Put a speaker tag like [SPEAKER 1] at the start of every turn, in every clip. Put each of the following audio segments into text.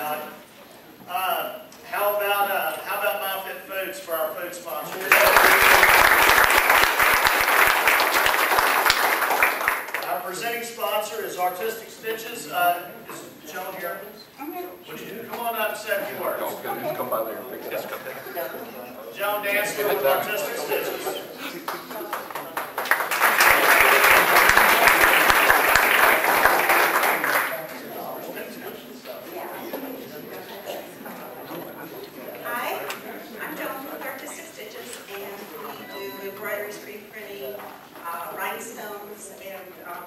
[SPEAKER 1] How about My Fit Foods for our food sponsor? Our presenting sponsor is Artistic Stitches. Is Joan here? Would you come on up and say a few words?
[SPEAKER 2] Come by there and pick it up.
[SPEAKER 1] Joan Dansfield with Artistic Stitches.
[SPEAKER 3] Rhinestones and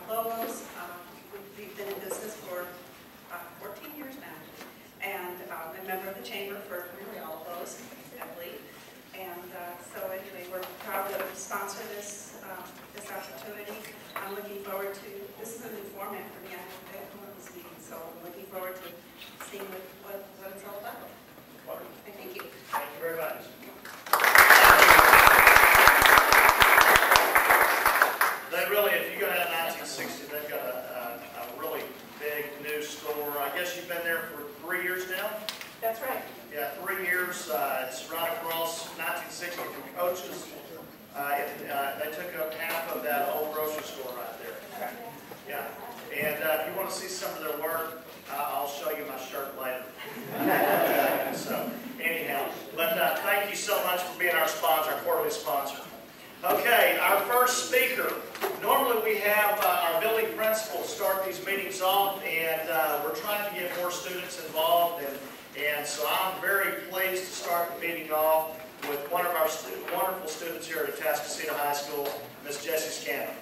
[SPEAKER 3] logos. We've been in business for 14 years now, and I'm a member of the chamber for really all of those, I believe. And so anyway, we're proud to sponsor this this opportunity. I'm looking forward to, this is a new format for me. I haven't come to this meeting, so I'm looking forward to seeing what it's all about. Thank you.
[SPEAKER 1] Thank you very much. They really, if you go down 1960, they've got a really big new store. I guess you've been there for 3 years now?
[SPEAKER 3] That's right.
[SPEAKER 1] Yeah, 3 years. It's right across 1960 from Coaches. They took up half of that old grocery store right there. Yeah. And if you want to see some of their work, I'll show you my shirt later. So, anyhow. But thank you so much for being our sponsor, our quarterly sponsor. Okay, our first speaker. Normally we have our building principal start these meetings off, and we're trying to get more students involved, and so I'm very pleased to start the meeting off with one of our wonderful students here at Atascocita High School, Miss Jessie Scanlon.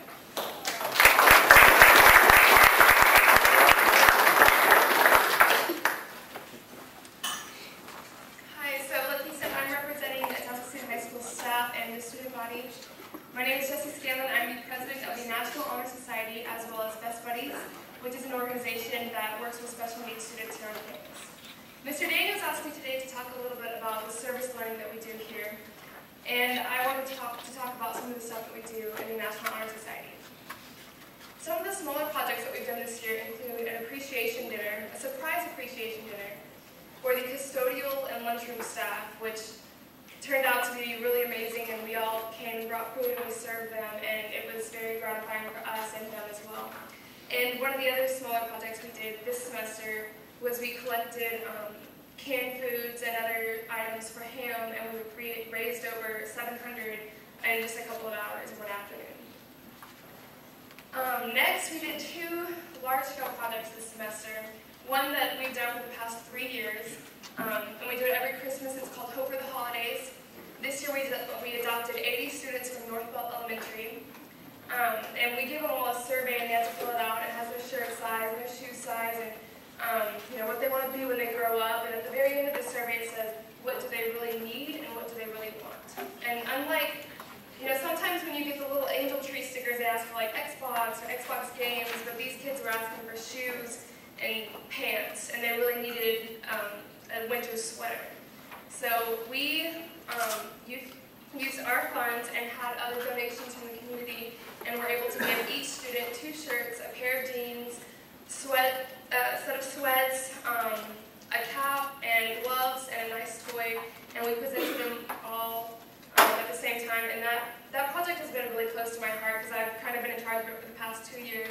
[SPEAKER 4] Hi, so like you said, I'm representing the Atascocita High School staff and the student body. My name is Jessie Scanlon. I'm the president of the National Honor Society, as well as Best Buddies, which is an organization that works with special needs students here on campus. Mr. Daniels asked me today to talk a little bit about the service learning that we do here, and I wanted to talk about some of the stuff that we do in the National Honor Society. Some of the smaller projects that we've done this year include an appreciation dinner, a surprise appreciation dinner, for the custodial and lunchroom staff, which turned out to be really amazing, and we all came and brought food and we served them, and it was very gratifying for us and them as well. And one of the other smaller projects we did this semester was we collected canned foods and other items for him, and we raised over $700 in just a couple of hours in one afternoon. Next, we did 2 large-scale projects this semester. One that we've done for the past 3 years, and we do it every Christmas. It's called Hope for the Holidays. This year we adopted 80 students from Northbelt Elementary, and we give them all a survey, and they have to fill it out. It has their shirt size and their shoe size, and what they want to be when they grow up. And at the very end of the survey, it says what do they really need and what do they really want. And unlike, sometimes when you get the little angel tree stickers, they ask for like Xbox or Xbox games, but these kids were asking for shoes and pants, and they really needed a winter sweater. So we used our funds and had other donations from the community, and were able to give each student 2 shirts, a pair of jeans, a set of sweats, a cap, and gloves, and a nice toy, and we presented them all at the same time. And that project has been really close to my heart because I've kind of been in charge of it for the past 2 years.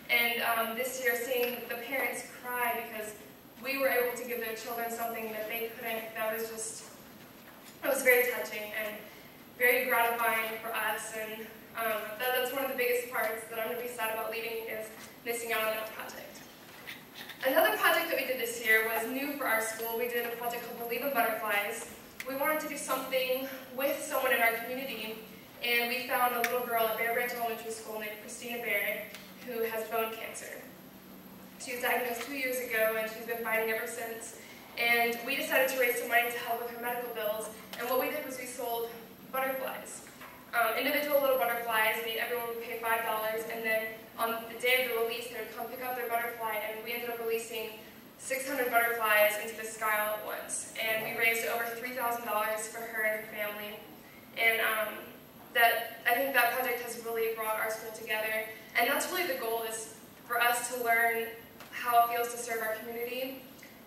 [SPEAKER 4] And this year, seeing the parents cry because we were able to give their children something that they couldn't, it was very touching and very gratifying for us. And that's one of the biggest parts that I'm going to be sad about leaving, is missing out on that project. Another project that we did this year was new for our school. We did a project called Believe in Butterflies. We wanted to do something with someone in our community, and we found a little girl at Bear Branch Elementary School named Christina Barrett, who has bone cancer. She was diagnosed 2 years ago, and she's been fighting ever since. And we decided to raise some money to help with her medical bills. And what we did was we sold butterflies, individual little butterflies. Everyone would pay $5, and then on the day of the release, they would come pick up their butterfly, and we ended up releasing 600 butterflies into the sky all at once. And we raised over $3,000 for her and her family. And I think that project has really brought our school together. And that's really the goal, is for us to learn how it feels to serve our community.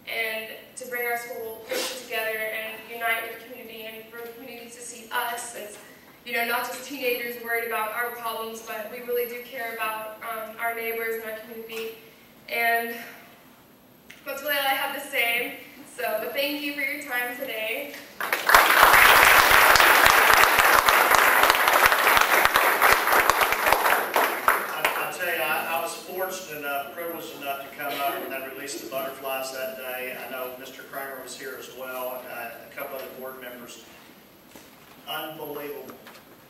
[SPEAKER 4] And not just teenagers worried about our problems, but we really do care about our neighbors and our community. And that's really all I have to say. But thank you for your time today.
[SPEAKER 1] I tell you, I was fortunate enough, privileged enough to come up when they released the butterflies that day. I know Mr. Kramer was here as well, and a couple other board members. Unbelievable.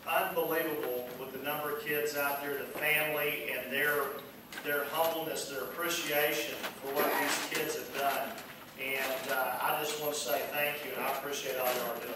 [SPEAKER 1] Unbelievable with the number of kids out there, the family, and their humbleness, their appreciation for what these kids have done. And I just want to say thank you, and I appreciate all you are doing.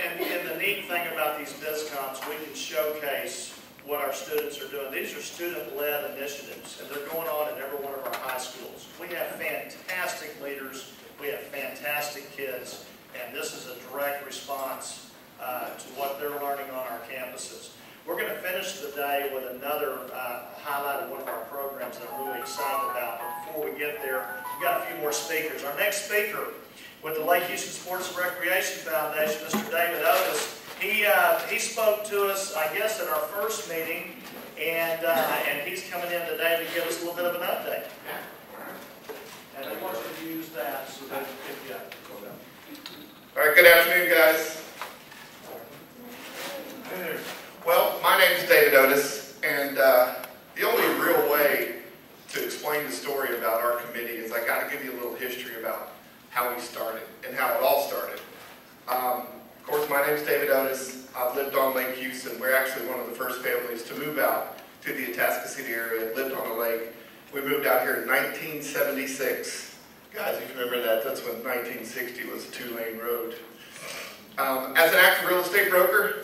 [SPEAKER 1] And the neat thing about these BizComs, we can showcase what our students are doing. These are student-led initiatives, and they're going on in every one of our high schools. We have fantastic leaders. We have fantastic kids, and this is a direct response to what they're learning on our campuses. We're going to finish the day with another highlight of one of our programs that I'm really excited about. But before we get there, we've got a few more speakers. Our next speaker with the Lake Houston Sports and Recreation Foundation, Mr. David Otis, he spoke to us, I guess, at our first meeting, and he's coming in today to give us a little bit of an update. And I want you to use that so that we can get
[SPEAKER 5] All right, good afternoon, guys. Well, my name is David Otis, and the only real way to explain the story about our committee is I got to give you a little history about how we started and how it all started. Of course, my name is David Otis. I've lived on Lake Houston. We're actually one of the first families to move out to the Atascocita area, lived on the lake. We moved out here in 1976. Guys, if you remember that, that's when 1960 was a 2-lane road. As an active real estate broker,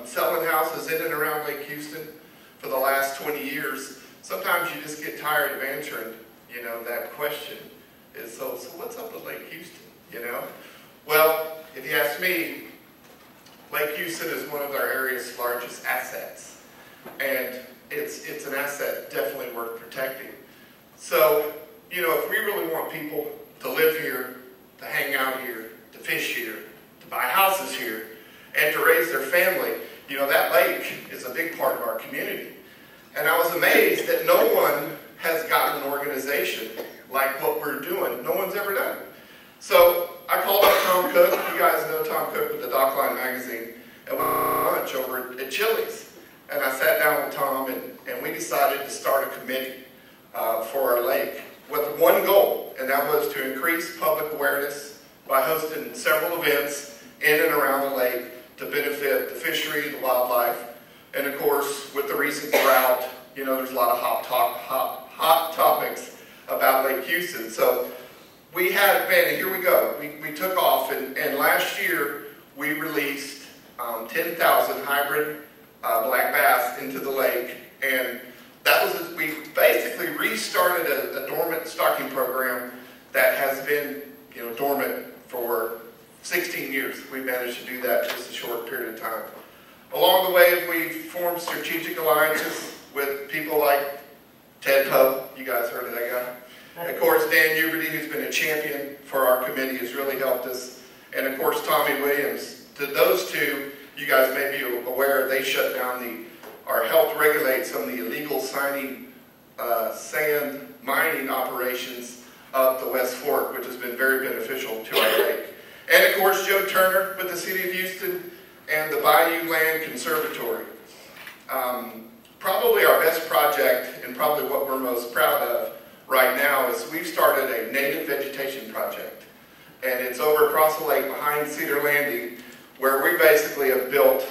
[SPEAKER 5] selling houses in and around Lake Houston for the last 20 years, sometimes you just get tired of answering, that question is, so what's up with Lake Houston, Well, if you ask me, Lake Houston is one of our area's largest assets, and it's an asset definitely worth protecting. So, if we really want people to live here, to hang out here, to fish here, to buy houses here, and to raise their family, that lake is a big part of our community. And I was amazed that no one has gotten an organization like what we're doing. No one's ever done it. So I called up Tom Cook. You guys know Tom Cook with the Dockline magazine. And we went to lunch over at Chili's. And I sat down with Tom, and we decided to start a committee for our lake with one goal, and that was to increase public awareness by hosting several events in and around the lake to benefit the fishery, the wildlife, and of course, with the recent drought, there's a lot of hot topics about Lake Houston. So we had, here we go. We took off, and last year we released 10,000 hybrid black bass into the lake, and that was, we basically restarted a dormant stocking program that has been, dormant for 16 years. We managed to do that in just a short period of time. Along the way, we formed strategic alliances with people like Ted Poe. You guys heard of that guy. Of course, Dan Huberty, who's been a champion for our committee, has really helped us. And of course, Tommy Williams. To those two, you guys may be aware, they shut down or helped regulate some of the illegal sand mining operations up the West Fork, which has been very beneficial to our lake. And of course, Joe Turner with the City of Houston and the Bayou Land Conservatory. Probably our best project, and probably what we're most proud of right now, is we've started a native vegetation project. And it's over across the lake behind Cedar Landing, where we basically have built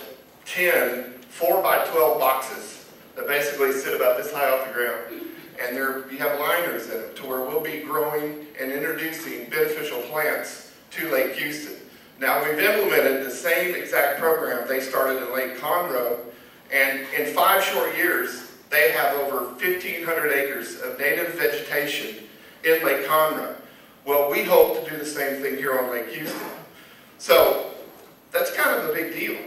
[SPEAKER 5] 10 4x12 boxes that basically sit about this high off the ground. And you have liners in them to where we'll be growing and introducing beneficial plants to Lake Houston. Now, we've implemented the same exact program they started in Lake Conroe, and in 5 short years, they have over 1,500 acres of native vegetation in Lake Conroe. Well, we hope to do the same thing here on Lake Houston. So that's kind of a big deal,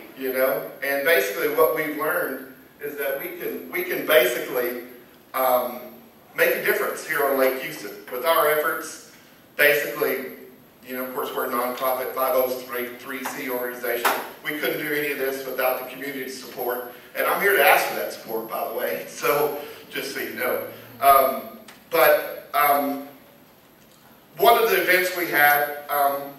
[SPEAKER 5] And basically, what we've learned is that we can basically make a difference here on Lake Houston with our efforts. basically, of course, we're a nonprofit 503c organization. We couldn't do any of this without the community support. And I'm here to ask for that support, by the way, so just so you know. One of the events we had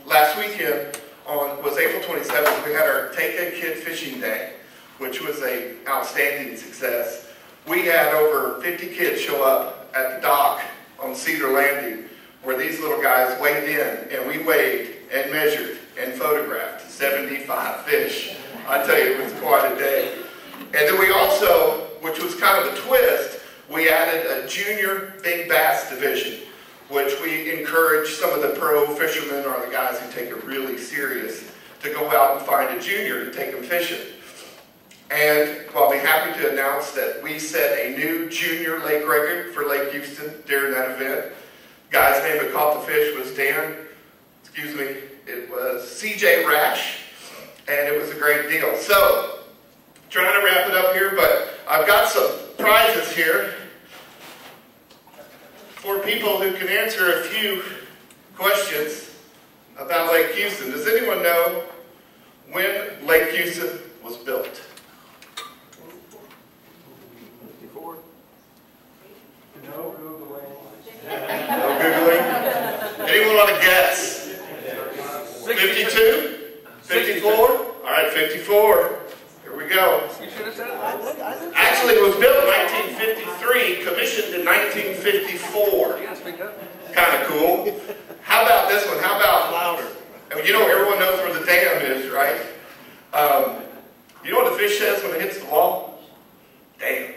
[SPEAKER 5] last weekend was April 27th. We had our Take a Kid Fishing Day, which was an outstanding success. We had over 50 kids show up at the dock on Cedar Landing, where these little guys weighed in, and we weighed and measured and photographed 75 fish. I tell you, it was quite a day. And then we also, which was kind of a twist, we added a junior big bass division, which we encourage some of the pro fishermen or the guys who take it really serious to go out and find a junior to take them fishing. And I'll be happy to announce that we set a new junior lake record for Lake Houston during that event. Guy's name that caught the fish was it was CJ Rash, and it was a great deal. So, trying to wrap it up here, but I've got some prizes here for people who can answer a few questions about Lake Houston. Does anyone know when Lake Houston was built?
[SPEAKER 2] 54.
[SPEAKER 6] No Googling.
[SPEAKER 5] No Googling? Anyone want to guess? 52? 54? All right, 54. Here we go.
[SPEAKER 2] You should have said that.
[SPEAKER 5] Actually, it was built in 1953, commissioned in 1954.
[SPEAKER 2] You gotta speak up.
[SPEAKER 5] Kind of cool. How about this one? How about louder? Everyone knows where the dam is, right? You know what the fish says when it hits the wall? Damn.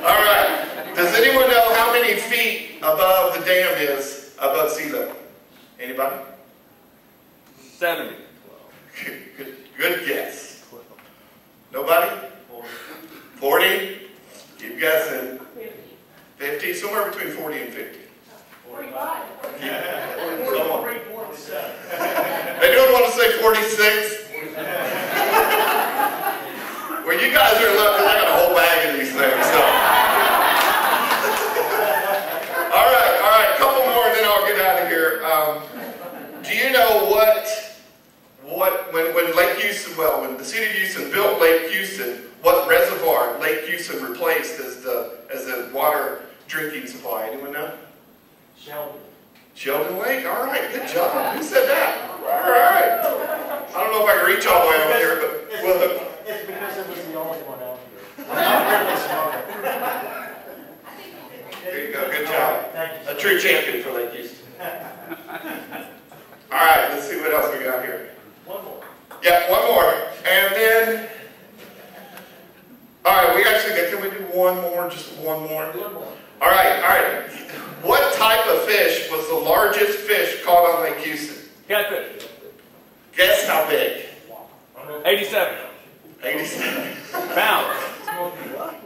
[SPEAKER 5] All right. Does anyone know how many feet above the dam is above sea level? Anybody?
[SPEAKER 2] 70.
[SPEAKER 5] Good guess. Nobody? 40? Keep guessing. 50? Somewhere between 40 and 50.
[SPEAKER 6] 45.
[SPEAKER 5] Yeah. Come on. Anyone want to say 46? Well, you guys are lucky. I got a whole bag of these things. So. All right. A couple more, and then I'll get out of here. Do you know when Lake Houston, when the city of Houston built Lake Houston, what reservoir Lake Houston replaced as the water drinking supply? Anyone know? Sheldon Lake? All right, good job. Who said that? All right. I don't know if I can reach all the way over here, but well,
[SPEAKER 6] It's because it was the only one out here. I'm not really smart.
[SPEAKER 5] there you go. Good job.
[SPEAKER 6] Thank you.
[SPEAKER 5] A true champion for Lake Houston. All right, let's see what else we got here.
[SPEAKER 6] One more.
[SPEAKER 5] Yeah, one more. And then, all right, can we do one more? Just one more?
[SPEAKER 6] One more.
[SPEAKER 5] All right. What type of fish was the largest fish caught on Lake Houston?
[SPEAKER 2] Catfish.
[SPEAKER 5] Guess how big?
[SPEAKER 2] 87
[SPEAKER 5] 87
[SPEAKER 2] pounds.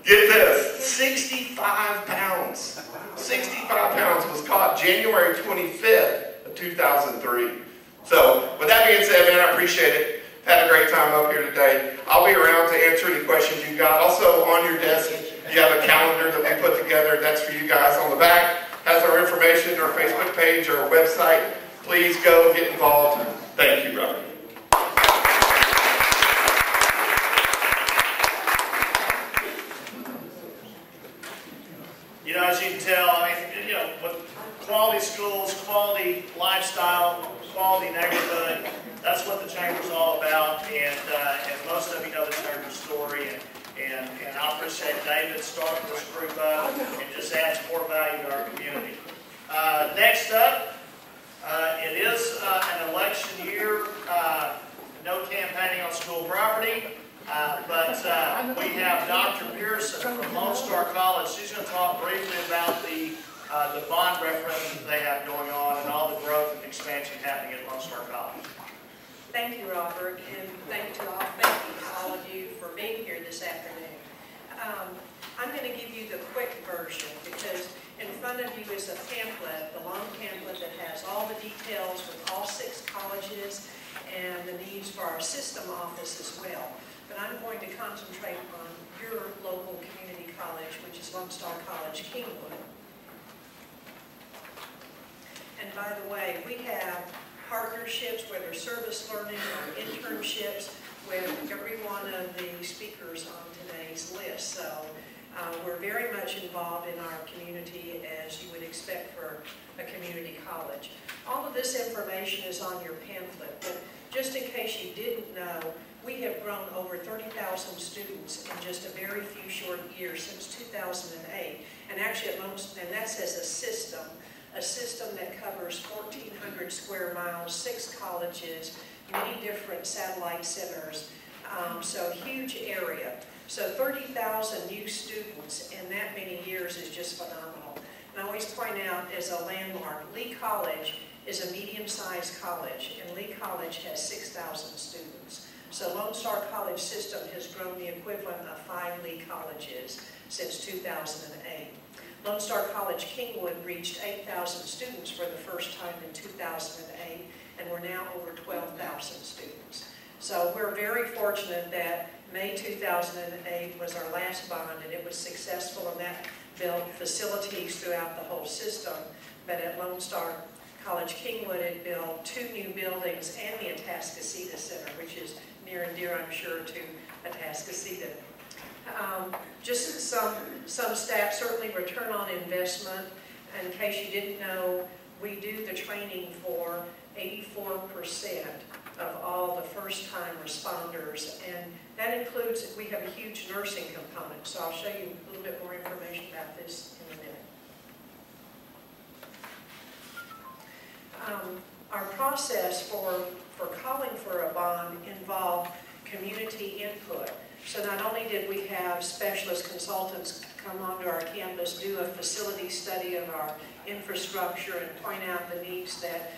[SPEAKER 5] Get this, 65 pounds. 65 pounds was caught January 25th of 2003. So, with that being said, man, I appreciate it. Had a great time up here today. I'll be around to answer any questions you've got. Also, on your desk, you have a calendar that we put together. That's for you guys. On the back has our information, our Facebook page, our website. Please go get involved. Thank you, brother.
[SPEAKER 1] As you can tell, with quality schools, quality lifestyle, quality neighborhood, that's what the Chamber's all about. And most of you know the Chamber's story. And I appreciate David starting this group up and just adds more value to our community. Next up, it is an election year. No campaigning on school property. But we have Dr. Persson from Lone Star College. She's going to talk briefly about the bond referendum that they have going on and all the growth and expansion happening at Lone Star College.
[SPEAKER 3] Thank you, Robert, and thank you to all of you for being here this afternoon. I'm going to give you the quick version because in front of you is a pamphlet, the long pamphlet that has all the details with all 6 colleges and the needs for our system office as well. But I'm going to concentrate on your local community college, which is Lone Star College-Kingwood.
[SPEAKER 7] And by the way, we have partnerships, whether service learning or internships, with every one of the speakers on today's list. So we're very much involved in our community, as you would expect for a community college. All of this information is on your pamphlet, but just in case you didn't know, we have grown over 30,000 students in just a very few short years since 2008. And actually, and that's as a system that covers 1,400 square miles, 6 colleges, many different satellite centers, so huge area. So 30,000 new students in that many years is just phenomenal. And I always point out, as a landmark, Lee College is a medium-sized college, and Lee College has 6,000 students. So Lone Star College system has grown the equivalent of 5 Lee colleges since 2008. Lone Star College-Kingwood reached 8,000 students for the first time in 2008, and we're now over 12,000 students. So we're very fortunate that May 2008 was our last bond, and it was successful, and that built facilities throughout the whole system. But at Lone Star College-Kingwood, it built 2 new buildings and the Atascocita Center, which is near and dear, I'm sure, to Atascocita. Just some stats, certainly return on investment. In case you didn't know, we do the training for 84% of all the first-time responders, and that includes, we have a huge nursing component, so I'll show you a little bit more information about this in a minute. Our process for calling for a bond involved community input. So not only did we have specialist consultants come onto our campus, do a facility study of our infrastructure and point out the needs that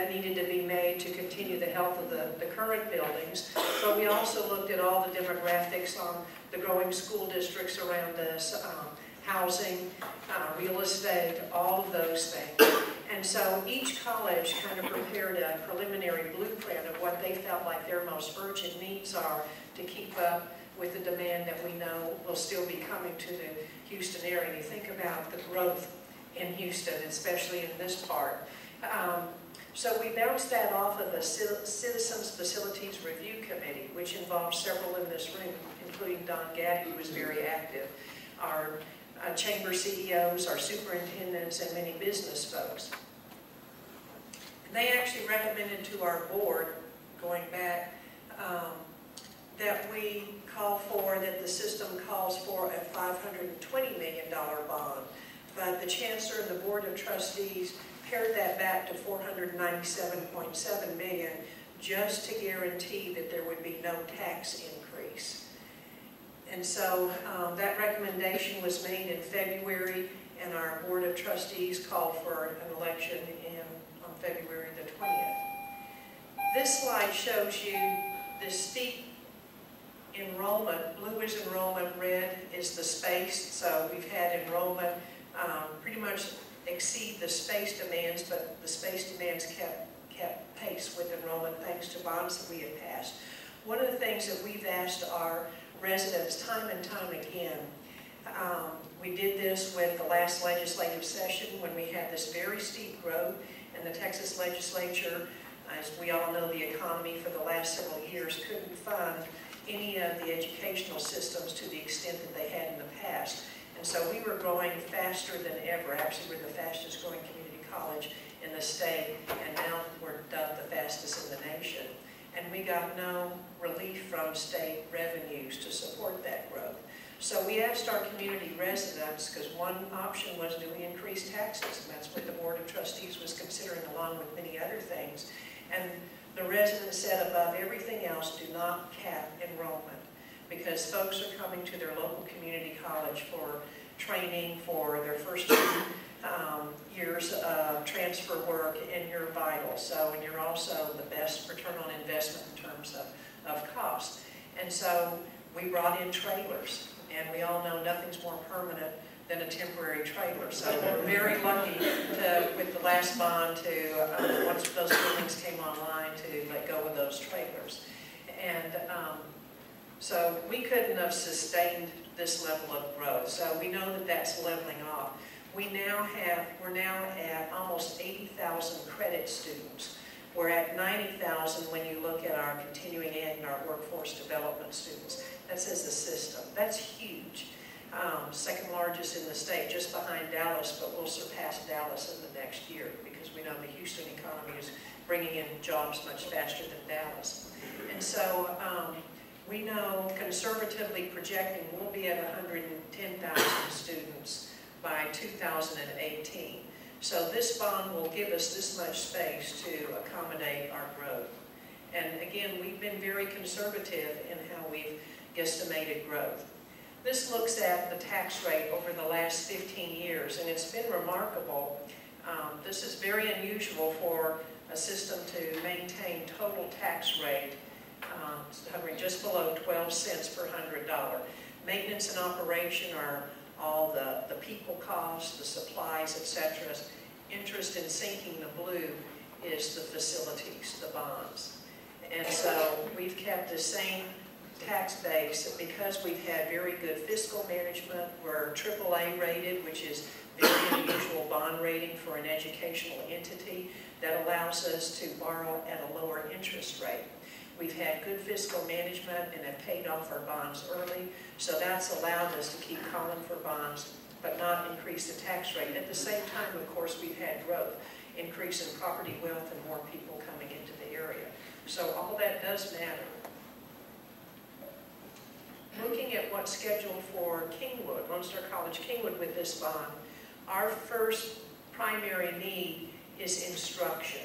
[SPEAKER 7] needed to be made to continue the health of the current buildings, but we also looked at all the demographics on the growing school districts around us, housing, real estate, all of those things. And so each college kind of prepared a preliminary blueprint of what they felt like their most urgent needs are to keep up with the demand that we know will still be coming to the Houston area. You think about the growth in Houston, especially in this part. So we bounced that off of a Citizens Facilities Review Committee, which involves several in this room, including Don Gaddy, who was very active, our chamber CEOs, our superintendents, and many business folks. And they actually recommended to our board, going back, that we call for, that the system calls for a $520 million bond. But the Chancellor and the Board of Trustees pared that back to $497.7 million just to guarantee that there would be no tax increase. And so that recommendation was made in February, and our Board of Trustees called for an election on February the 20th. This slide shows you the steep enrollment. Blue is enrollment, red is the space. So we've had enrollment pretty much exceed the space demands, but the space demands kept pace with enrollment thanks to bonds that we had passed. One of the things that we've asked our residents time and time again, we did this with the last legislative session when we had this very steep growth in the Texas legislature. As we all know, the economy for the last several years couldn't fund any of the educational systems to the extent that they had in the past. And so we were growing faster than ever. Actually, we're the fastest growing community college in the state, and now we're dubbed the fastest in the nation. And we got no relief from state revenues to support that growth. So we asked our community residents, because one option was, do we increase taxes? And that's what the Board of Trustees was considering, along with many other things. And the residents said, above everything else, do not cap enrollment, because folks are coming to their local community college for training for their first 2 years of transfer work, and you're vital. So, and you're also the best return on investment in terms of cost. And so we brought in trailers, and we all know nothing's more permanent than a temporary trailer. So we're very lucky to, with the last bond, to, once those buildings came online, to let go of those trailers. And so we couldn't have sustained this level of growth. So we know that that's leveling off. we're now at almost 80,000 credit students. We're at 90,000 when you look at our continuing ed and our workforce development students. That's as a system. That's huge. Second largest in the state, just behind Dallas, but we'll surpass Dallas in the next year because we know the Houston economy is bringing in jobs much faster than Dallas. And so we know conservatively projecting we'll be at 110,000 students by 2018. So this bond will give us this much space to accommodate our growth. And again, we've been very conservative in how we've guesstimated growth. This looks at the tax rate over the last 15 years, and it's been remarkable. This is very unusual for a system to maintain total tax rate hovering just below 12 cents per $100. Maintenance and operation are all the people costs, the supplies, etc. Interest in sinking the blue is the facilities, the bonds. And so we've kept the same tax base because we've had very good fiscal management. We're AAA rated, which is very unusual bond rating for an educational entity that allows us to borrow at a lower interest rate. We've had good fiscal management and have paid off our bonds early, so that's allowed us to keep calling for bonds but not increase the tax rate. At the same time, of course, we've had growth, increase in property wealth and more people coming into the area. So all that does matter. Looking at what's scheduled for Kingwood, Lone Star College-Kingwood with this bond, our first primary need is instruction.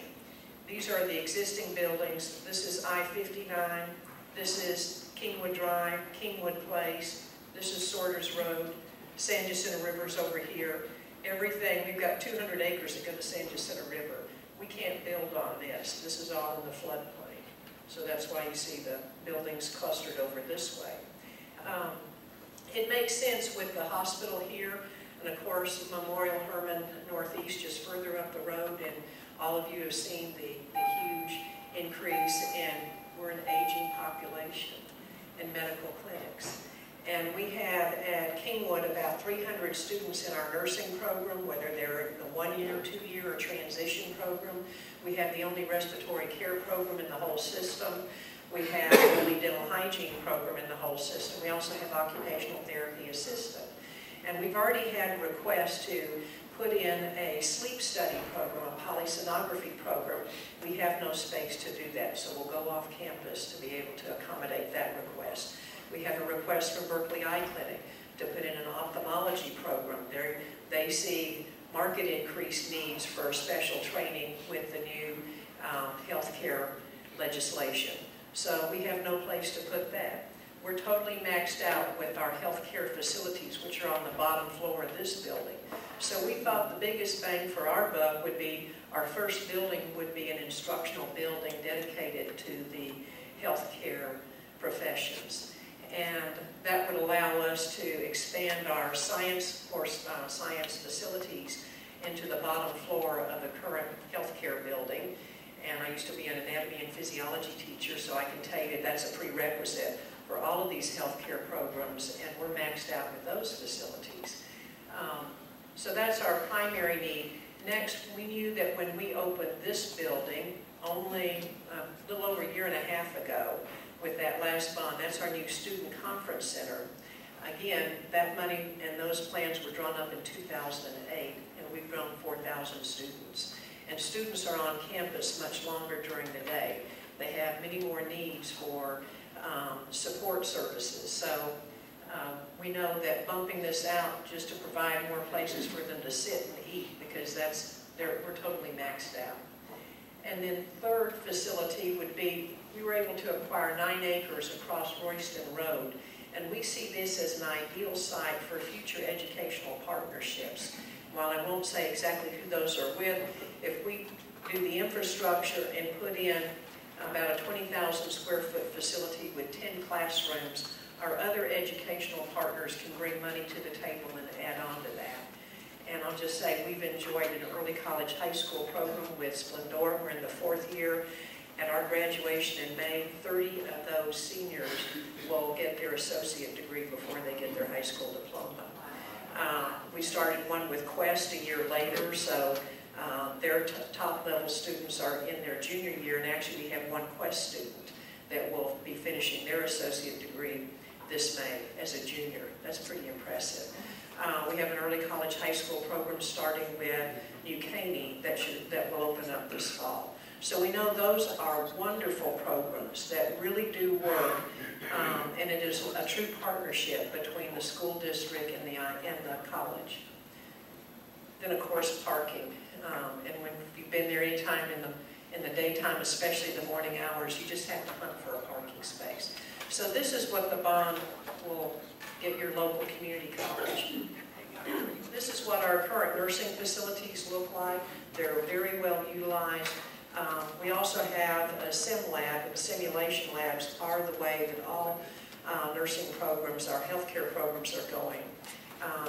[SPEAKER 7] These are the existing buildings. This is I-59. This is Kingwood Drive, Kingwood Place. This is Sorters Road. San Jacinto River's over here. Everything, we've got 200 acres that go to San Jacinto River. We can't build on this. This is all in the floodplain. So that's why you see the buildings clustered over this way. It makes sense with the hospital here, and of course Memorial Hermann Northeast just further up the road, and all of you have seen the huge increase in, we're an aging population in medical clinics. And we have at Kingwood about 300 students in our nursing program, whether they're in the 1-year, 2-year, or transition program. We have the only respiratory care program in the whole system. We have the only dental hygiene program in the whole system. We also have occupational therapy assistant. And we've already had requests to put in a sleep study program, a polysonography program. We have no space to do that, so we'll go off campus to be able to accommodate that request. We have a request from Berkeley Eye Clinic to put in an ophthalmology program. They see market increased needs for special training with the new healthcare legislation. So we have no place to put that. We're totally maxed out with our healthcare facilities, which are on the bottom floor of this building. So we thought the biggest bang for our buck would be, our first building would be an instructional building dedicated to the healthcare professions. And that would allow us to expand our science facilities into the bottom floor of the current healthcare building. And I used to be an anatomy and physiology teacher, so I can tell you that's a prerequisite for all of these healthcare programs, and we're maxed out with those facilities. So that's our primary need. Next, we knew that when we opened this building only a little over a year and a half ago, with that last bond, that's our new student conference center. Again, that money and those plans were drawn up in 2008, and we've grown 4,000 students. And students are on campus much longer during the day. They have many more needs for support services. So we know that bumping this out just to provide more places for them to sit and eat, because we're totally maxed out. And then third facility would be, we were able to acquire 9 acres across Royston Road, and we see this as an ideal site for future educational partnerships. While I won't say exactly who those are with, if we do the infrastructure and put in about a 20,000 square foot facility with 10 classrooms, our other educational partners can bring money to the table and add on to that. And I'll just say we've enjoyed an early college high school program with Splendor. We're in the 4th year. At our graduation in May, 30 of those seniors will get their associate degree before they get their high school diploma. We started one with Quest a year later, so their top level students are in their junior year, and actually we have one Quest student that will be finishing their associate degree this May as a junior. That's pretty impressive. We have an early college high school program starting with New Caney that will open up this fall. So we know those are wonderful programs that really do work, and it is a true partnership between the school district and the college. Then of course parking, and when you've been there any time in the daytime, especially the morning hours, you just have to hunt for a parking space. So this is what the bond will get your local community college. This is what our current nursing facilities look like. They're very well utilized. We also have a sim lab, and simulation labs are the way that all nursing programs, our healthcare programs are going.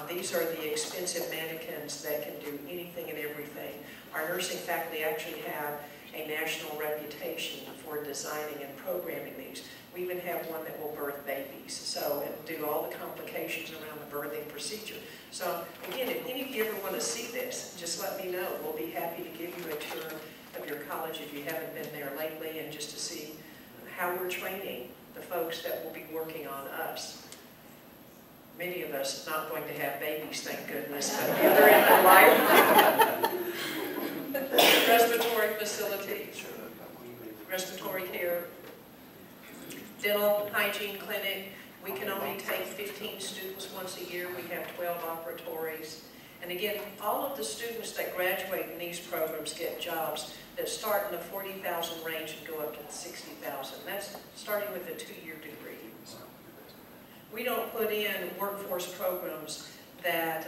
[SPEAKER 7] These are the expensive mannequins that can do anything and everything. Our nursing faculty actually have a national reputation for designing and programming these. We even have one that will birth babies, so and do all the complications around the birthing procedure. So again, if any of you ever want to see this, just let me know. We'll be happy to give you a tour of your college if you haven't been there lately, and just to see how we're training the folks that will be working on us. Many of us not going to have babies, thank goodness, but the other end of life. Respiratory facilities, respiratory care, dental hygiene clinic. We can only take 15 students once a year. We have 12 operatories. And again, all of the students that graduate in these programs get jobs that start in the 40,000 range and go up to the 60,000. That's starting with a 2-year degree. We don't put in workforce programs that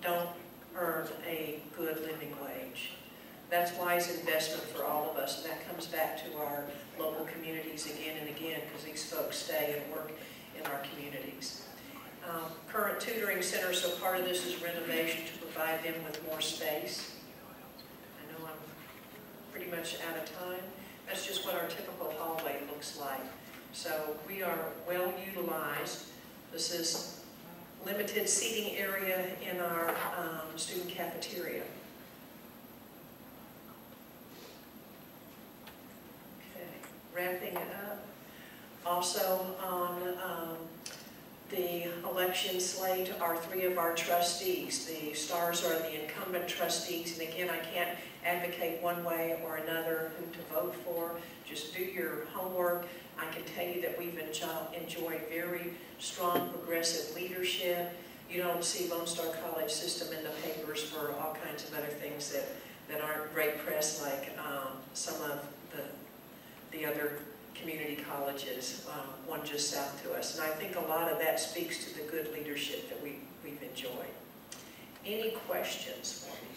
[SPEAKER 7] don't earn a good living wage. That's wise investment for all of us, and that comes back to our local communities again and again, because these folks stay and work in our communities. Current tutoring center, so part of this is renovation to provide them with more space. I know I'm pretty much out of time. That's just what our typical hallway looks like. So we are well utilized. This is limited seating area in our student cafeteria. Okay, wrapping it up. Also on the election slate are 3 of our trustees. The stars are the incumbent trustees, and again, I can't advocate one way or another who to vote for. Just do your homework. I can tell you that we've enjoyed very strong progressive leadership. You don't see Lone Star College system in the papers for all kinds of other things that aren't great press, like some of the other community colleges, one just south to us. And I think a lot of that speaks to the good leadership that we've enjoyed. Any questions for me?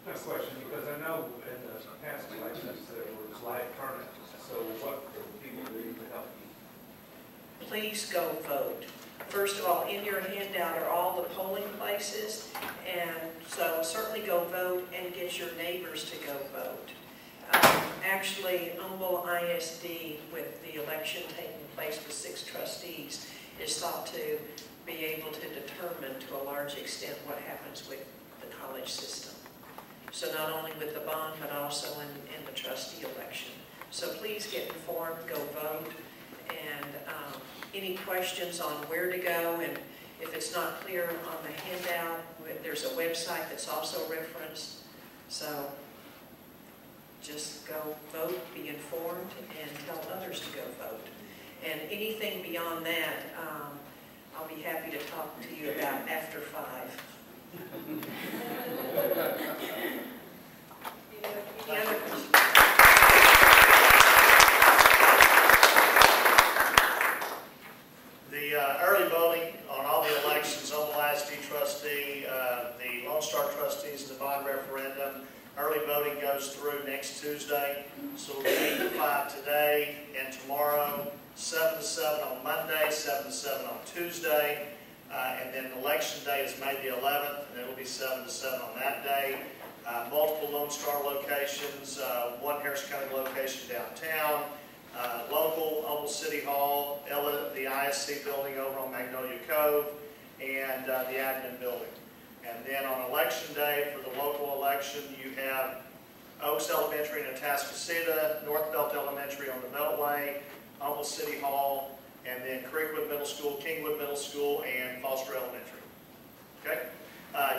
[SPEAKER 8] No question, because I know in the past elections there was live turnout. So what do people do to help you?
[SPEAKER 7] Please go vote. First of all, in your handout are all the polling places, and so certainly go vote and get your neighbors to go vote. Actually, Humble ISD, with the election taking place with 6 trustees, is thought to be able to determine to a large extent what happens with the college system. So not only with the bond, but also in the trustee election. So please get informed, go vote, and any questions on where to go, and if it's not clear on the handout, there's a website that's also referenced. So just go vote, be informed, and tell others to go vote. And anything beyond that, I'll be happy to talk to you about after 5. Any other questions?
[SPEAKER 1] The early voting on all the elections, on the ISD trustee, the Lone Star trustees, and the bond referendum, early voting goes through next Tuesday. So we'll be 8 to 5 today and tomorrow, 7 to 7 on Monday, 7 to 7 on Tuesday. And then election day is May the 11th, and it'll be 7 to 7 on that day. Multiple Lone Star locations, one Harris County location downtown, local, Oval City Hall, the ISC building over on Magnolia Cove, and the admin building. And then on election day, for the local election, you have Oaks Elementary and Atascocita, North Belt Elementary on the Beltway, Oval City Hall, and then Creekwood Middle School, Kingwood Middle School, and Foster Elementary. Okay?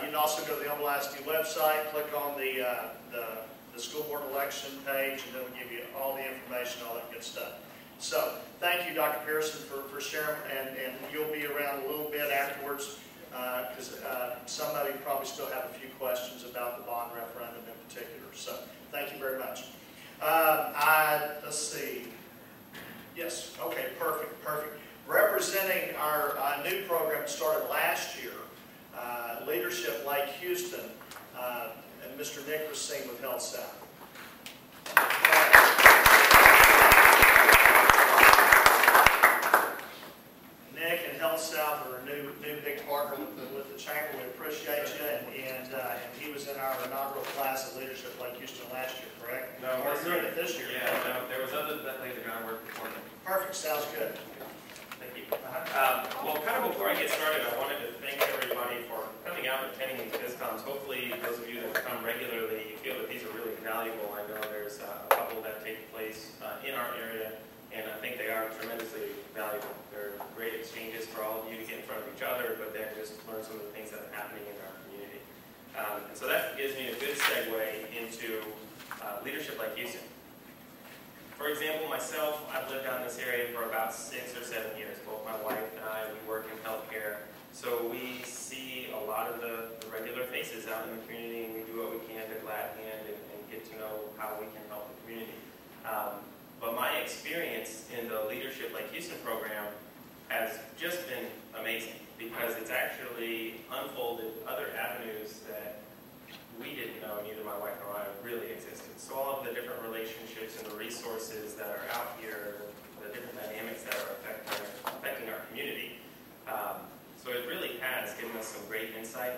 [SPEAKER 1] You can also go to the OMLASD website, click on the school board election page, and it'll give you all the information, all that good stuff. So, thank you, Dr. Persson, for sharing, and you'll be around a little bit afterwards, because some of you probably still have a few questions about the bond referendum in particular. So, thank you very much. Let's see. Yes, okay, perfect. Representing our new program that started last year, Leadership Lake Houston, and Mr. Nick Racine with Health South. Nick and Health South are a new big partner with the Chamber. We appreciate you, and he was in our inaugural class of Leadership Lake Houston last year, correct?
[SPEAKER 9] No,
[SPEAKER 1] we're doing it this year.
[SPEAKER 9] Yeah, no, there was others that laid the groundwork before me.
[SPEAKER 1] Perfect, sounds good.
[SPEAKER 9] Thank you. Well, kind of before I get started, I wanted to thank everybody for coming out and attending these BizComs. Hopefully, those of you that come regularly, you feel that these are really valuable. I know there's a couple that take place in our area, and I think they are tremendously valuable. They're great exchanges for all of you to get in front of each other, but then just learn some of the things that are happening in our community. And so that gives me a good segue into Leadership Like Houston. For example, myself, I've lived out in this area for about 6 or 7 years. Both my wife and I, we work in healthcare. So we see a lot of the regular faces out in the community, and we do what we can to glad hand and get to know how we can help the community. But my experience in the Leadership Like Houston program has just been amazing, because it's actually unfolded other avenues that we didn't know, neither my wife nor I, really existed. So all of the different relationships and the resources that are out here, the different dynamics that are affecting our community. So it really has given us some great insight.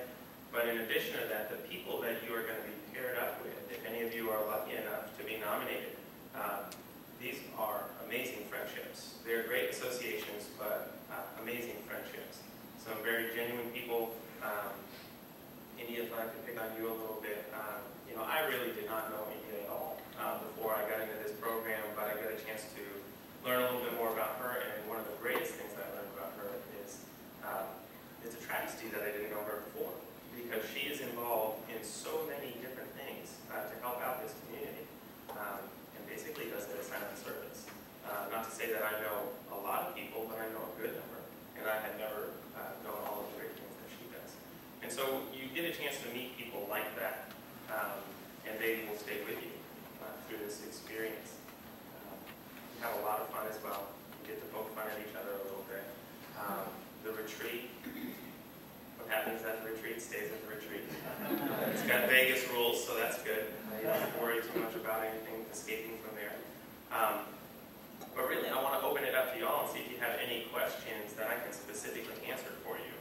[SPEAKER 9] But in addition to that, the people that you are going to be paired up with, if any of you are lucky enough to be nominated, these are amazing friendships. They're great associations, but amazing friendships. Some very genuine people. India, if I could pick on you a little bit, I really did not know India at all before I got into this program, but I got a chance to learn a little bit more about her, and one of the greatest things that I learned about her is it's a travesty that I didn't know her before, because she is involved in so many different things to help out this community, and basically does it as silent service. Not to say that I know a lot of people, but I know a good number, and I had never known all of the great things that she does. And so you get a chance to meet people like that, and they will stay with you through this experience. You have a lot of fun as well. You get to poke fun at each other a little bit. The retreat, what happens at the retreat stays at the retreat. It's got Vegas rules, so that's good. You don't have to worry too much about anything escaping from there. But really, I want to open it up to y'all and see if you have any questions that I can specifically answer for you.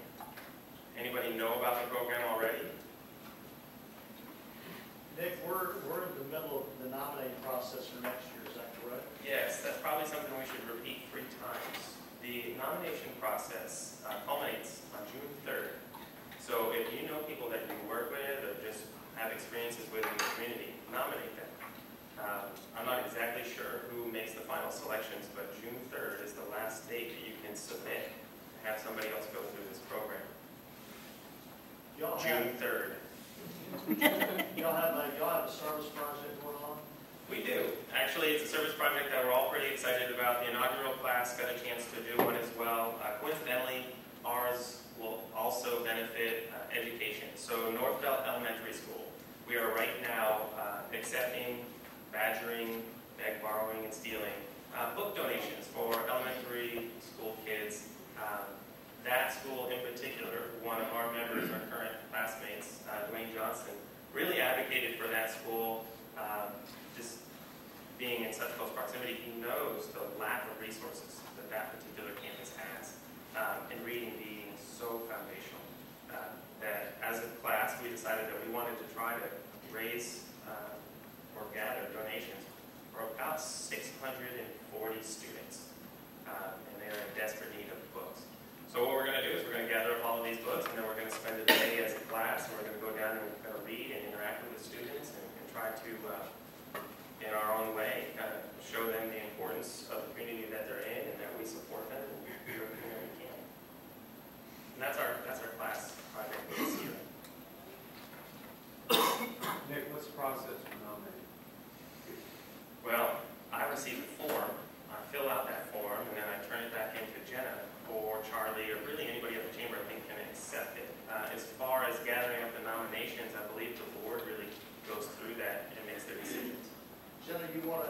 [SPEAKER 9] Anybody know about the program already?
[SPEAKER 1] Nick, we're in the middle of the nominating process for next year, is that correct?
[SPEAKER 9] Yes, that's probably something we should repeat 3 times. The nomination process culminates on June 3rd. So if you know people that you work with or just have experiences with in the community, nominate them. I'm not exactly sure who makes the final selections, but June 3rd is the last date that you can submit to have somebody else go through this program. June 3rd.
[SPEAKER 1] Y'all have a service project going on?
[SPEAKER 9] We do. Actually, it's a service project that we're all pretty excited about. The inaugural class got a chance to do one as well. Coincidentally, ours will also benefit education. So North Belt Elementary School, we are right now accepting, badgering, beg, borrowing, and stealing book donations for elementary school kids. That school in particular, one of our members, our current classmates, Dwayne Johnson, really advocated for that school. Just being in such close proximity, he knows the lack of resources that that particular campus has, and reading being so foundational. That as a class, we decided that we wanted to try to raise or gather donations for about $640 try to, in our own way, kind of show them the importance of the community that they're in and that we support them and do everything that we can. And that's our class project this year.
[SPEAKER 8] Nick, what's the process for nominating?
[SPEAKER 9] Well, I receive a form, I fill out that form, and then I turn it back into Jenna or Charlie or really anybody at the chamber I think can accept it. As far as gathering up the nominations, I believe the board really goes through that and makes their decisions.
[SPEAKER 1] Jenna, you wanna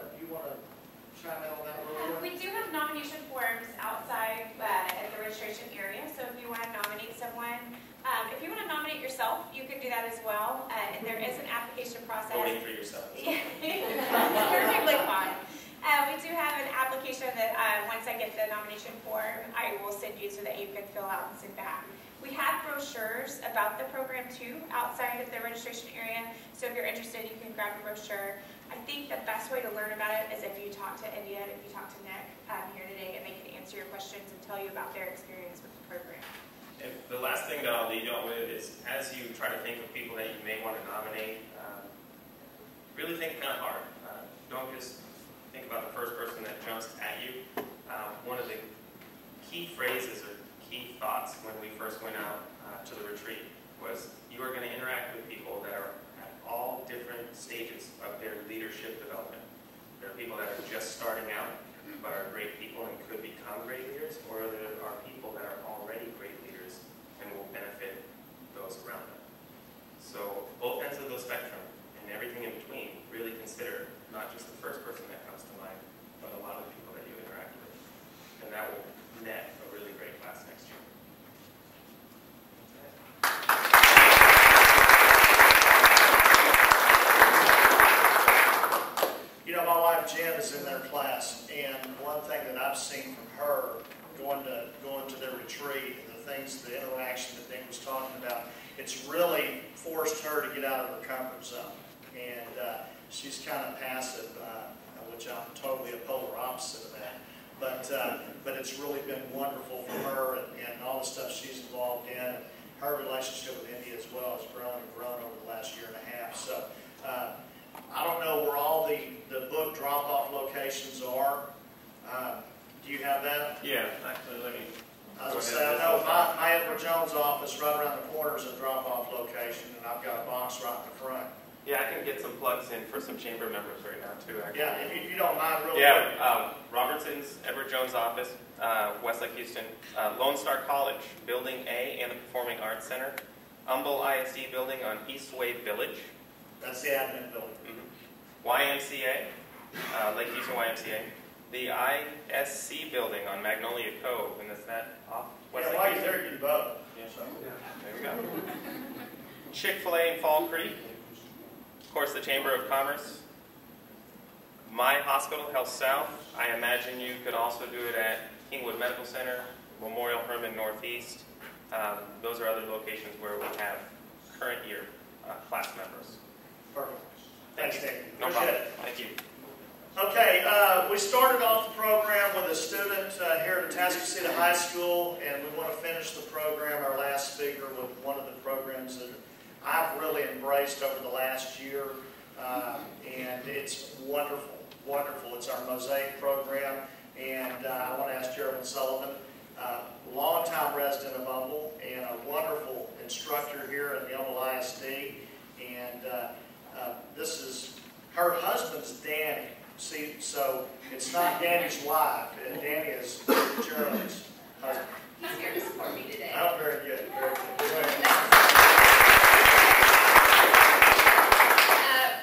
[SPEAKER 1] chime in on that real quick?
[SPEAKER 10] We do have nomination forms outside at the registration area, so if you want to nominate someone, if you want to nominate yourself, you can do that as well. And there is an application process.
[SPEAKER 9] Voting for yourself.
[SPEAKER 10] Perfectly fine. We do have an application that once I get the nomination form, I will send you so that you can fill out and send back. We have brochures about the program too outside of the registration area, so if you're interested, you can grab a brochure. I think the best way to learn about it is if you talk to India and if you talk to Nick here today, and they can answer your questions and tell you about their experience with the program.
[SPEAKER 9] And the last thing that I'll leave you on with is, as you try to think of people that you may want to nominate, really think kind of hard. Don't just think about the first person that jumps at you. One of the key phrases or key thoughts when we first went out to the retreat was, you are going to interact with people that are at all different stages of their leadership development. There are people that are just starting out but are great people and could become great leaders, or there are people that are already great leaders and will benefit those around them. So both ends of the spectrum and everything in between, really consider not just the first person that comes to mind, but a lot of the people that you interact with. And that will net a really great class next year.
[SPEAKER 1] You know, my wife Jen is in their class, and one thing that I've seen from her going to their retreat and the interaction that Nick was talking about, it's really forced her to get out of her comfort zone. And she's kind of passive, which I'm totally a polar opposite of that. But it's really been wonderful for her and all the stuff she's involved in. And her relationship with India as well has grown and grown over the last year and a half. So I don't know where all the book drop-off locations are. Do you have that?
[SPEAKER 9] Yeah, actually, let me.
[SPEAKER 1] I was going to say, I know my Edward Jones office right around the corner is a drop-off location, and I've got a box right in the front.
[SPEAKER 9] Yeah, I can get some plugs in for some chamber members right now, too. Actually.
[SPEAKER 1] Yeah, if you don't mind, really
[SPEAKER 9] Yeah, Robertson's, Edward Jones office, Westlake, Houston, Lone Star College, Building A and the Performing Arts Center, Humble ISD building on East Wade Village.
[SPEAKER 1] That's the admin building.
[SPEAKER 9] Mm-hmm. YMCA, Lake Houston YMCA. The ISC building on Magnolia Cove, and is that off Westlake?
[SPEAKER 1] Yeah, while you're there, you vote.
[SPEAKER 9] Yeah, there we go. Chick-fil-A in Fall Creek. Of course, the Chamber of Commerce. My Hospital, Health South. I imagine you could also do it at Kingwood Medical Center, Memorial Hermann Northeast. Those are other locations where we have current year class members.
[SPEAKER 1] Perfect. Thanks, Nick.
[SPEAKER 9] No problem. Thank you.
[SPEAKER 1] Okay, we started off the program with a student here at Atascocita High School, and we want to finish the program, our last speaker, with one of the programs that I've really embraced over the last year, and it's wonderful, wonderful. It's our MOSIAC program, and I want to ask Geralyn Sullivan, longtime resident of Humble, and a wonderful instructor here at the Humble ISD, and this is her husband's Danny. See, so it's not Danny's wife, and Danny is Geralyn's husband.
[SPEAKER 4] He's here to support me today.
[SPEAKER 1] Oh, very good. Very good.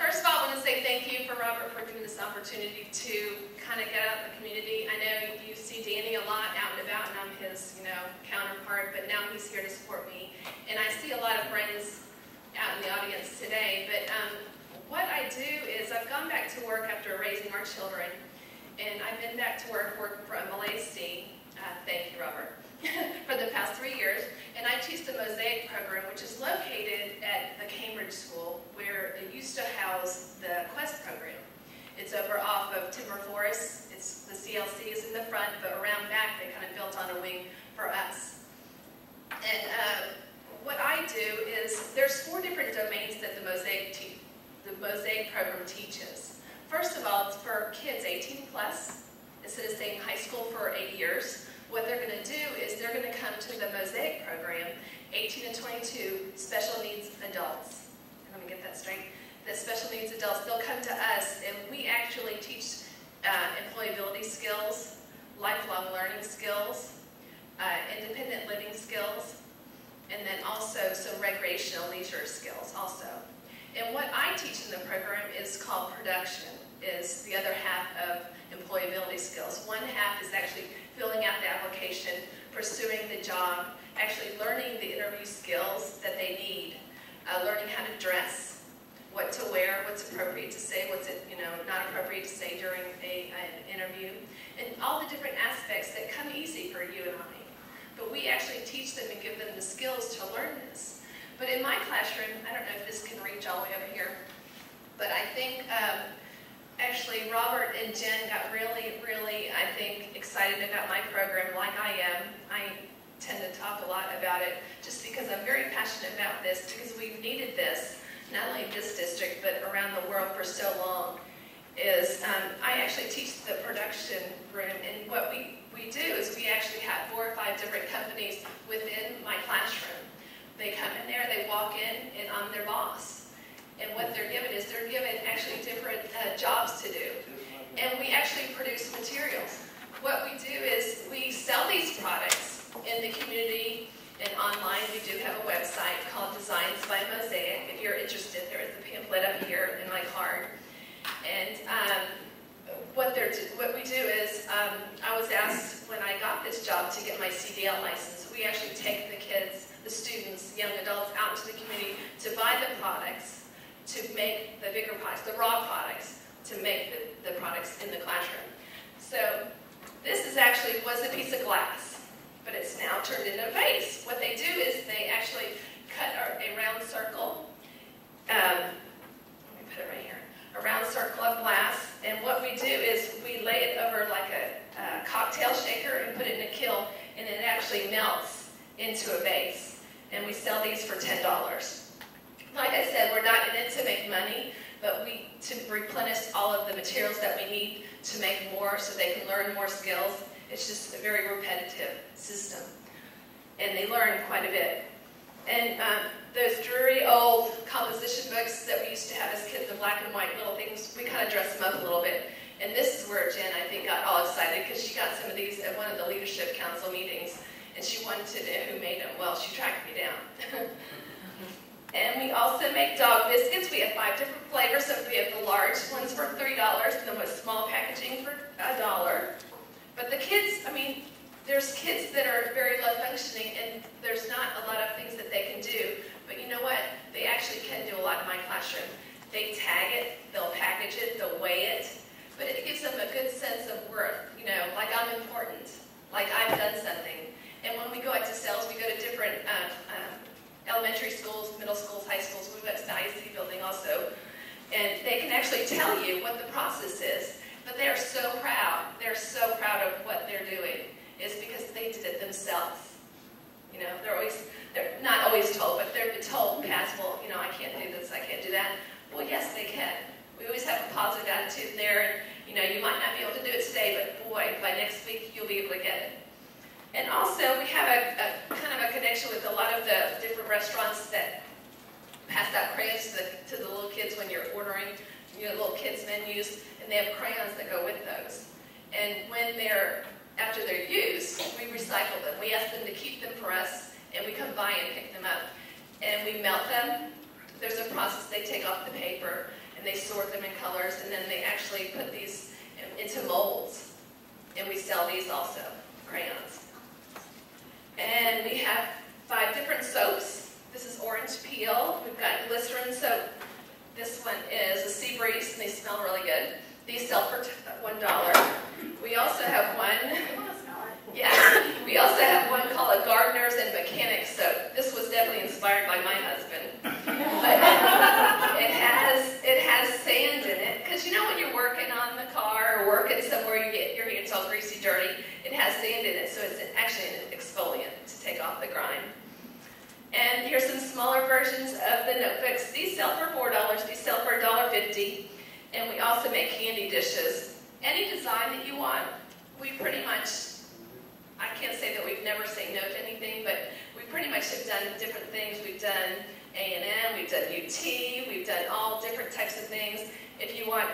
[SPEAKER 4] First of all, I want to say thank you for Robert for giving this opportunity to kind of get out in the community. I know you see Danny a lot out and about, and I'm his, counterpart, but now he's here to support me. And I see a lot of friends out in the audience today, but what I do is I've gone back to work after raising our children, and I've been back to work working for MLAC, thank you, Robert, for the past 3 years, and I teach the MOSIAC program, which is located at the Cambridge School, where it used to house the Quest program. It's over off of Timber Forest. It's the CLC is in the front, but around back they kind of built on a wing for us. And what I do is there's 4 different domains that the MOSIAC the MOSIAC program teaches. First of all, it's for kids 18 plus, instead of staying in high school for 8 years. What they're going to do is they're going to come to the MOSIAC program, 18 and 22 special needs adults. Let me get that straight. The special needs adults, they'll come to us, and we actually teach employability skills, lifelong learning skills, independent living skills, and then also some recreational leisure skills also. And what I teach in the program is called production, is the other half of employability skills. One half is actually filling out the application, pursuing the job, actually learning the interview skills that they need, learning how to dress, what to wear, what's appropriate to say, what's not appropriate to say during an interview, and all the different aspects that come easy for you and I. But we actually teach them and give them the skills to learn this. But in my classroom, I don't know if this can reach all the way over here, but I think actually Robert and Jen got really, I think, excited about my program like I am. I tend to talk a lot about it just because I'm very passionate about this, because we've needed this, not only in this district, but around the world for so long. I actually teach the production room, and what we do is we actually have 4 or 5 different companies within my classroom. They come in there, they walk in, and I'm their boss. And what they're given is they're given actually different jobs to do. And we actually produce materials. What we do is we sell these products in the community and online. We do have a website called Designs by MOSIAC. If you're interested, there is a pamphlet up here in my card. And what we do is, I was asked when I got this job to get my CDL license. We actually take the kids, the students, young adults out into the community to buy the products, to make the bigger products, the raw products, to make the products in the classroom. So this was a piece of glass, but it's now turned into a vase. What they do is they actually cut a round circle. Let me put it right here. A round circle of glass, and what we do is we lay it over like a cocktail shaker and put it in a kiln, and it actually melts into a vase. And we sell these for $10. Like I said, we're not in it to make money, but to replenish all of the materials that we need to make more so they can learn more skills. It's just a very repetitive system, and they learn quite a bit. And those dreary old composition books that we used to have as kids, the black and white little things, we kind of dressed them up a little bit. And this is where Jen, I think, got all excited because she got some of these at one of the leadership council meetings, and she wanted to know who made them. Well, she tracked me down. And we also make dog biscuits. We have 5 different flavors. So we have the large ones for $3, and then with small packaging for $1. But the kids, there's kids that are very low functioning, and there's not a lot of things that they can do. But you know what? They actually can do a lot in my classroom. They tag it, they'll package it, they'll weigh it, but it gives them a good sense of worth. Like I'm important, like I've done something. And when we go out to sales, we go to different elementary schools, middle schools, high schools. We went to the IC building also, and they can actually tell you what the process is. But they are so proud. They're so proud of what they're doing. It's because they did it themselves. They're not always told, but they're told past, well, I can't do this, I can't do that. Well, yes, they can. We always have a positive attitude there, and you might not be able to do it today, but boy, by next week you'll be able to get it. And also, we have a kind of a connection with a lot of the different restaurants that pass out crayons to the little kids when you're ordering little kids menus, and they have crayons that go with those. And after they're used, we recycle them. We ask them to keep them for us, and we come by and pick them up. And we melt them. There's a process. They take off the paper, and they sort them in colors, and then they actually put these into molds. And we sell these also, crayons. And we have 5 different soaps. This is orange peel. We've got glycerin soap. This one is a sea breeze, and they smell really good. These sell for $1. We also have one. We also have one called a gardener's and mechanics soap. This was definitely inspired by my husband. But it has sand in it, because when you're working on the car or working somewhere, you get your hands all greasy, dirty. It has sand in it, so it's actually an exfoliant to take off the grime. And here's some smaller versions of the notebooks. These sell for $4, these sell for $1.50. And we also make candy dishes. Any design that you want, we pretty much, I can't say that we've never said no to anything, but we pretty much have done different things. We've done A&M, we've done UT, we've done all different types of things. If you want,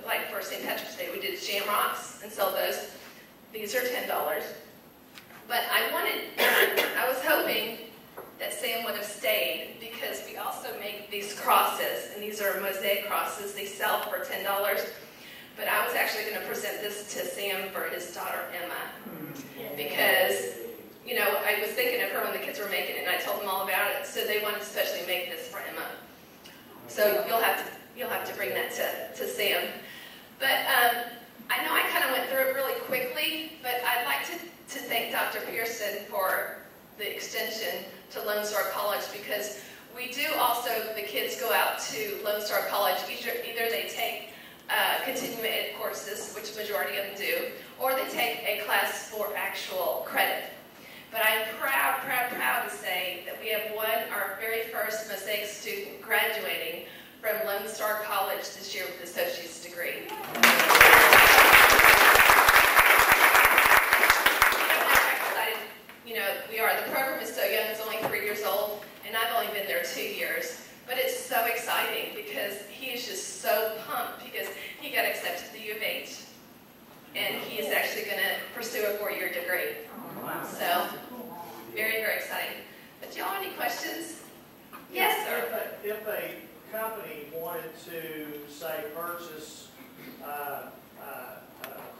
[SPEAKER 4] like for St. Patrick's Day, we did shamrocks and sell those. These are $10. But I was hoping that Sam would have stayed because we also make these crosses, and these are mosaic crosses. They sell for $10. But I was actually going to present this to Sam for his daughter, Emma, because, you know, I was thinking of her when the kids were making it, and I told them all about it, so they wanted to especially make this for Emma. So you'll have to bring that to Sam. But I know I kind of went through it really quickly, but I'd like to thank Dr. Persson for the extension to Lone Star College, because we do also, the kids go out to Lone Star College, either they take continuing ed courses, which majority of them do, or they take a class for actual credit. But I'm proud to say that we have won our very first Mosaic student graduating from Lone Star College this year with an associate's degree. You know, the program is so young, it's only 3 years old, and I've only been there 2 years. But it's so exciting because he is just so pumped because he got accepted to the U of H, and he is actually going to pursue a 4-year degree. So, very, very exciting. But y'all have any questions? Yes, sir.
[SPEAKER 6] If a company wanted to, say, purchase a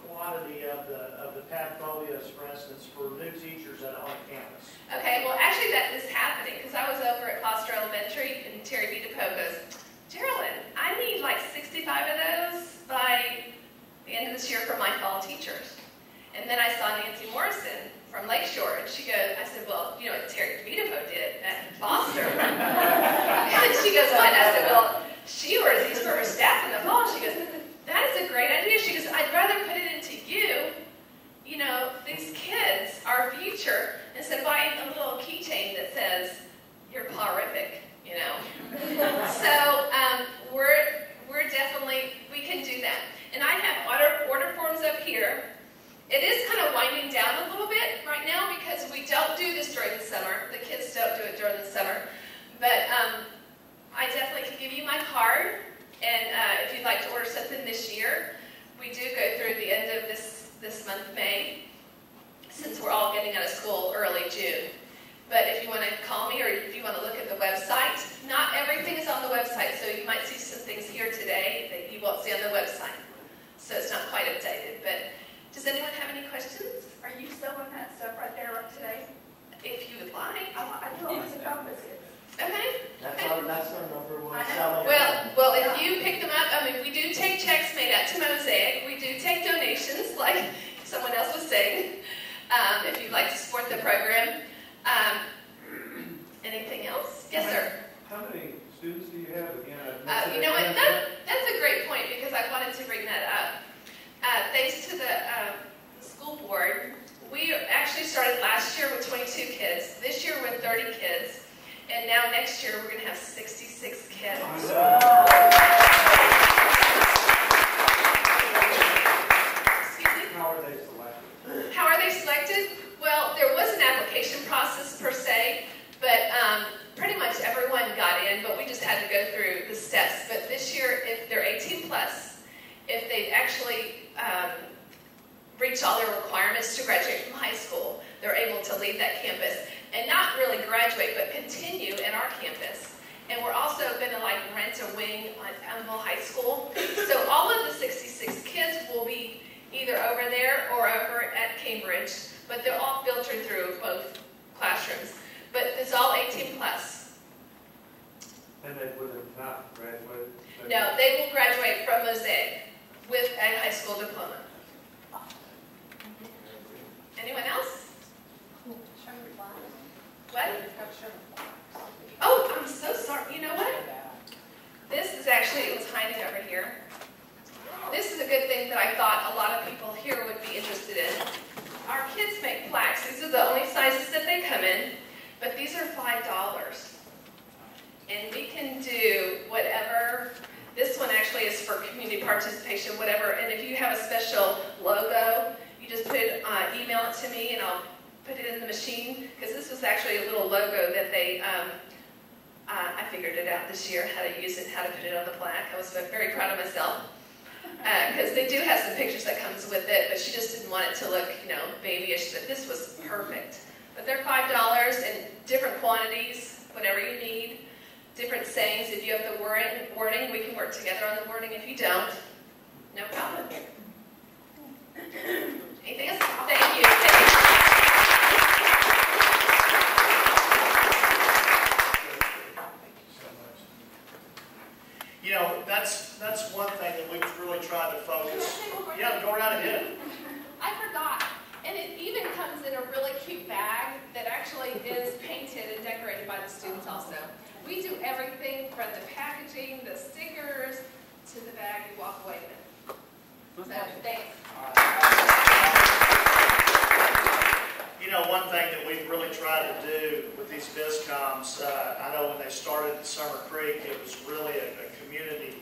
[SPEAKER 6] quantity of the portfolios, for instance, for new teachers on campus.
[SPEAKER 4] Okay, well, actually that is happening because I was over at Foster Elementary and Terry Vitapo goes, Geralyn, I need like 65 of those by the end of this year for my fall teachers. And then I saw Nancy Morrison from Lakeshore, and she goes, I said, well, you know what Terry Vitapo did at Foster? And she goes, what? I said, well, she orders these for her staff in the fall. She goes, that is a great idea. She goes, I'd rather put it into you. You know, these kids, our future, instead of buying a little keychain that says, you're horrific, you know. So we're definitely, we can do that. And I have order forms up here. It is kind of winding down a little bit right now because we don't do this during the summer. The kids don't do it during the summer. But I definitely can give you my card. And if you'd like to order something this year, we do go through the end of this month, May, since we're all getting out of school early June. But if you want to call me or if you want to look at the website, not everything is on the website. So you might see some things here today that you won't see on the website. So it's not quite updated. But does anyone have any questions?
[SPEAKER 3] Are you selling that stuff right there today?
[SPEAKER 4] If you would like.
[SPEAKER 3] I know it's a competition.
[SPEAKER 4] Okay.
[SPEAKER 6] That's our number one selling.
[SPEAKER 4] Well, if you pick them up, I mean, we do take checks made out to MOSIAC. We do take donations, like someone else was saying, if you'd like to support the program. Anything else? Yes, sir.
[SPEAKER 8] How many students do you have again?
[SPEAKER 4] You know what? That's a great point because I wanted to bring that up. Thanks to the school board, we actually started last year with 22 kids. This year with 30 kids. And now next year we're going to have 66 kids. Excuse me?
[SPEAKER 8] How are they selected?
[SPEAKER 4] How are they selected? Well, there was an application process per se, but pretty much everyone got in, but we just had to go through the steps. But this year, if they're 18 plus, if they've actually reached all their requirements to graduate from high school, they're able to leave that campus. And not really graduate, but continue at our campus. And we're also going to rent a wing on Elmville High School. So all of the 66 kids will be either over there or over at Cambridge, but they're all filtered through both classrooms. But it's all 18 plus.
[SPEAKER 8] And they would have not graduated?
[SPEAKER 4] No, they will graduate from MOSIAC with a high school diploma. Anyone else? What? Oh, I'm so sorry. You know what? This is actually, it was hiding over here. This is a good thing that I thought a lot of people here would be interested in. Our kids make plaques. These are the only sizes that they come in, but these are $5.
[SPEAKER 11] me, and I'll put it in the machine, because this was actually a little logo that they, I figured it out this year, how to use it, how to put it on the plaque. I was very proud of myself, because they do have some pictures that comes with it, but she just didn't want it to look, babyish, but this was perfect. But they're $5 in different quantities, whatever you need, different sayings. If you have the wording, we can work together on the wording. If you don't, no problem. Anything else? Thank you.
[SPEAKER 6] That's one thing that we've really tried to focus. Yeah, go right ahead.
[SPEAKER 11] I forgot. And it even comes in a really cute bag that actually is painted and decorated by the students also. We do everything from the packaging, the stickers, to the bag you walk away with. So, thanks.
[SPEAKER 6] One thing that we've really tried to do with these BizComs, I know when they started at Summer Creek, it was really a community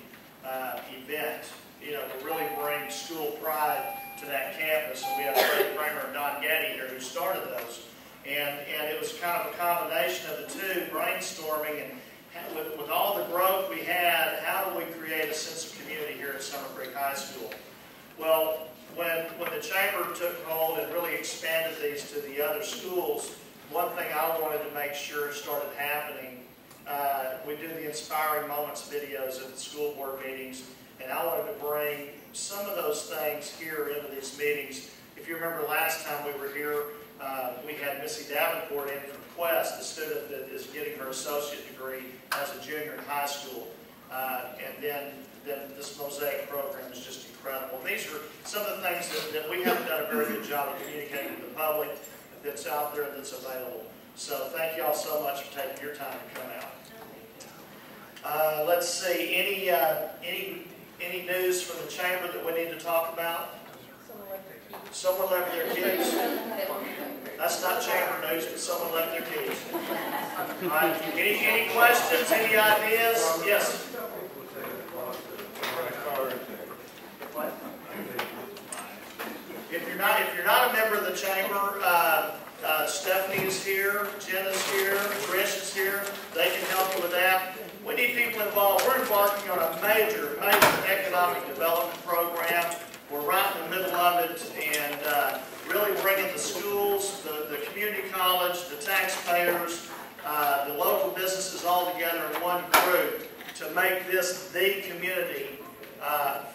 [SPEAKER 6] event, to really bring school pride to that campus. And we have Fred Kramer and Don Getty here who started those. And it was kind of a combination of the two, brainstorming and with all the growth we had, how do we create a sense of community here at Summer Creek High School? Well, when the Chamber took hold and really expanded these to the other schools, one thing I wanted to make sure started happening, we do the Inspiring Moments videos at the school board meetings, and I wanted to bring some of those things here into these meetings. If you remember last time we were here, we had Missy Davenport in from Quest, the student that is getting her associate degree as a junior in high school. And then this MOSIAC program is just incredible. And these are some of the things that we haven't done a very good job of communicating to the public that's out there and that's available. So thank you all so much for taking your time to come out. Let's see, any news from the Chamber that we need to talk about? Someone left their keys. That's not Chamber news, but someone left their keys. All right. Any questions? Any ideas? Yes. If you're not a member of the Chamber, Stephanie is here, Jen is here, Trish is here. They can help you with that. We need people involved. We're embarking on a major economic development program. We're right in the middle of it, and really bringing the schools, the community college, the taxpayers, the local businesses all together in one group to make this the community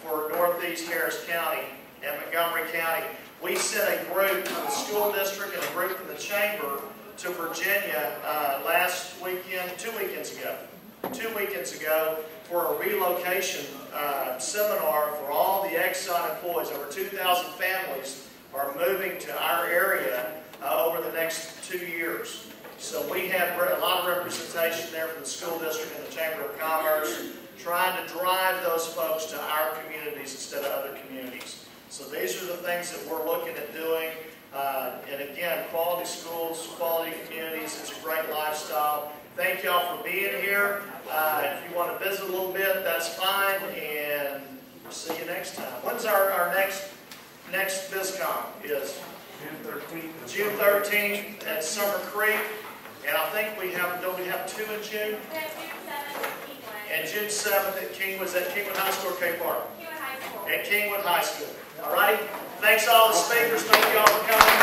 [SPEAKER 6] for Northeast Harris County and Montgomery County. We sent a group from the school district and a group from the Chamber to Virginia last weekend, 2 weekends ago. 2 weekends ago for a relocation seminar for all the Exxon employees. Over 2,000 families are moving to our area over the next 2 years. So we have a lot of representation there from the school district and the Chamber of Commerce, trying to drive those folks to our communities instead of other communities. So these are the things that we're looking at doing. And again, quality schools, quality communities, it's a great lifestyle. Thank y'all for being here. If you want to visit a little bit, that's fine. And we'll see you next time. When's our next BizCom? Is June 13th at Summer Creek. And I think don't we have 2 in June? And June 7th at Kingwood. Is that Kingwood High School or K Park?
[SPEAKER 10] Kingwood High School.
[SPEAKER 6] At Kingwood High School. All righty? Thanks all the speakers. Thank you all for coming.